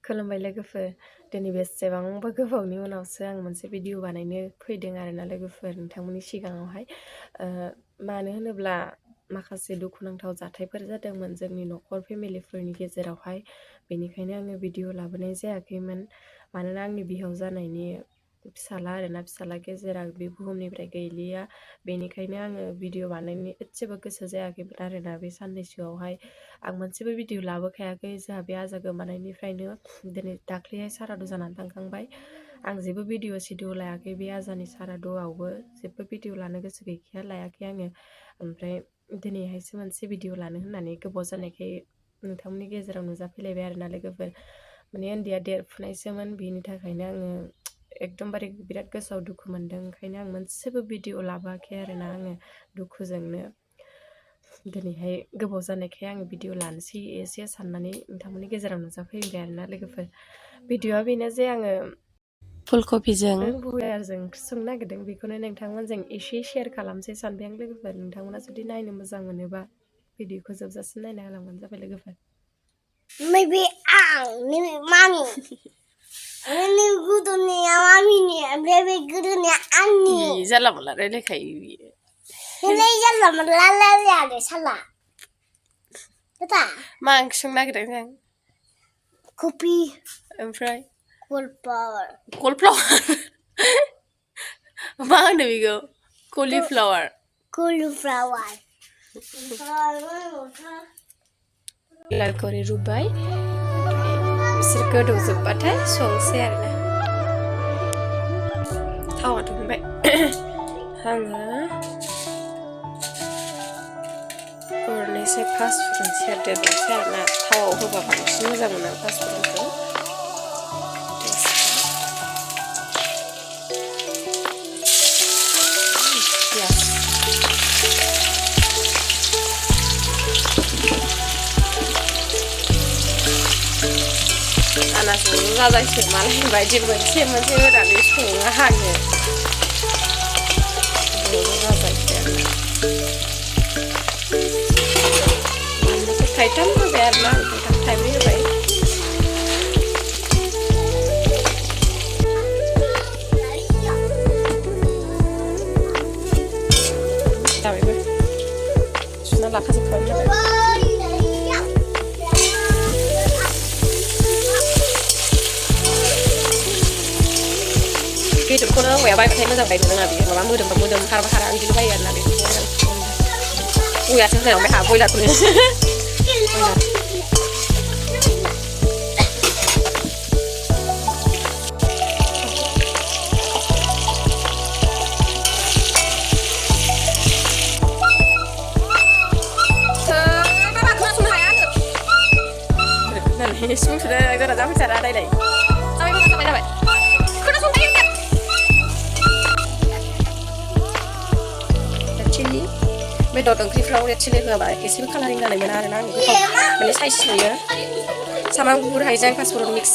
खुलुमबाय लोगोफोर दिनै बेसेबांबा गोबावनि उनावसो आं मोनसे भिडिअ बानायनो फैदों आरोना लोगोफोर नोंथांमोननि सिगाङावहाय मानो होनोब्ला माखासे दुखुनांथाव जाथायफोर जादोंमोन जोंनि न'खर फेमिलिफोरनि गेजेरावहाय बेनिखायनो आङो भिडिअ लाबोनाय जायाखैमोन मानोना आंनि बिहाव जानायनि फिसाला आरोना फिसाला गेजेरा बे बुहुमनिफ्राय गैलिया बेनिखायनो आङो भिडिअ बानायनो एसेबो गोसो जायाखैमोन आरोना बे साननैसोआवहाय आं मोनसेबो भिडिअ लाबोखायाखै जोंहा बे आजा गोमानायनिफ्रायनो दिनै दाख्लैहाय सारादु जानानै थांखांबाय आं जेबो भिडिअ सिडिअ लायाखै बे आजानि सारादुआवबो जेबो भिडिअ लानो गोसो गैखाया लायाखै आङो ओमफ्राय दिनैहायसो मोनसे भिडिअ लानो होननानै गोबाव जानायखाय नोंथांमोननि गेजेराव नुजाफैलायबाय आरोना लोगोफोर माने उन्दैया देरफुनायसोमोन बेनि थाखायनो आङो एकदमबारे बिराद गोसोआव दुखु मोनदों ओंखायनो आं मोनसेबो भिडिअ लाबोआखै आरोना आङो दुखुजोंनो दिनैहाय गोबाव जानायखाय आङो भिडिअ लानोसै एसे साननानै नोंथांमोननि गेजेराव नुजाफैबाय आरोना लोगोफोर भिडिअआ बेनो जे आङो फुलकबिजों बयलारजों ओंख्रि संनो नागिरदों बेखौनो नोंथांमोनजों एसे शेयार खालामसै सानबाय आं लोगोफोर नोंथांमोना जुदि नायनो मोजां मोनोबा भिडिअखौ जोबजासिम नायना होलांबानो जाबाय लोगोफोर Maybe maybe mommy. Maybe good on the mommy, maybe good on the auntie. जाला मला रायलायखायो बियो Maybe yalla la sala. Tata. मा ओंख्रि संनो नागिरदों जों Copy. ओमफ्राय Cauliflower. मा होनो बेखौ कलिफ्लावर Cauliflower. लारखौ रुबाय बिसोर गोदौजोबबाथाय संसै आरोना थावा दुंबाय आङो गरनैसो फासफुरन सेरदेरनोसै आरोना थावाव होबा बांसिन मोजां मोनो फासफुरनखौ आनाजों जाजायसो मालाय बायदि मोनसे होनानै सङो आङो जाजायसो बानलुखौ थाइथाम होबाय आरोना आं थाइथाम थाइब्रै होबाय जाबायबो सुना लाखाजोबखाबाय जाबाय बेदरखौनो हौवाया बायबाथाय मोजां बायनो रोङा बियो माबा मोदोम हारा हारा बिदिनो बायो आरोना बेखौ हौवायासो होनांबाय हा बयलारखौनो सिफुं सुनो गोरा जाफैसारा दायलाय जाबाय बेदर ओंख्रिफ्राव रेड चिली होआबा एसेबो कालारिं जानाय मोना आरोना आं गोथाव माने साइज नुयो सामब्राम गुफुर हाइजें फासफुरन मिक्स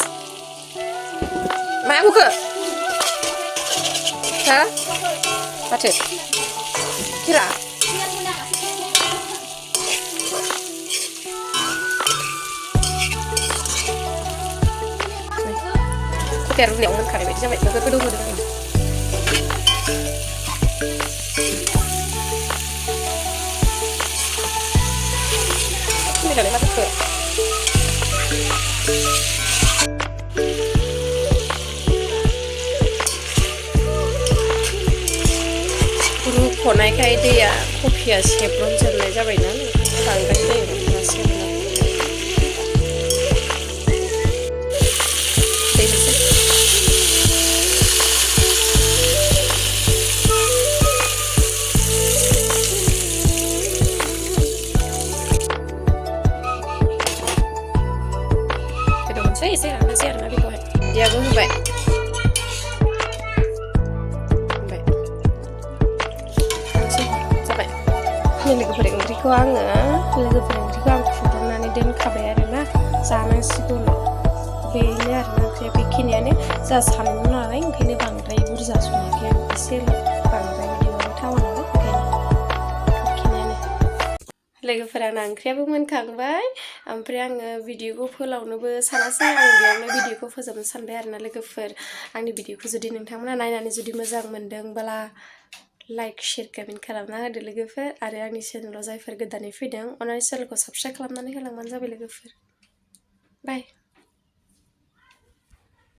माया बुखो हा माथो किरा खोथाया रुनायाव मोनखानाय बायदि जाबाय नोगोद गोदौ होदों आं Mira, माथो रुख'नायखाय दैया कफिया सेबरनजोबनाय जाबायना बांद्राय दै होना सेबना एसे राननोसै आरोना बेखौहाय बिदियाबो होबाय जाबाय लोगोफोर ओंख्रिखौ आं फुदुंनानै दोनखाबाय आरोना जानांसिगौ बेनो आरोना ओंख्रिया बेखिनियानो जा सानदों नालाय ओंखायनो बांद्राय बुरजा सङाखै आं एसेल' बांद्राय बिदियावनो थावा नालाय ओंखायनो बेखिनियानो लोगोफोर आंना ओंख्रियाबो मोनखांबाय ओमफ्राय आङो भिडिअखौ फोलावनोबो सानासै आं बेयावनो भिडिअखौ फोजोबनो सानबाय आरोना लोगोफोर आंनि भिडिअखौ जुदि नोंथांमोना नायनानै जुदि मोजां मोनदोंब्ला लाइक शेयार कमेन्ट खालामना होदो लोगोफोर आरो आंनि चेनेलाव जायफोर गोदानै फैदों अननानै चेनेलखौ साबस्क्राइब खालामनानै होलांबानो जाबाय लोगोफोर बाय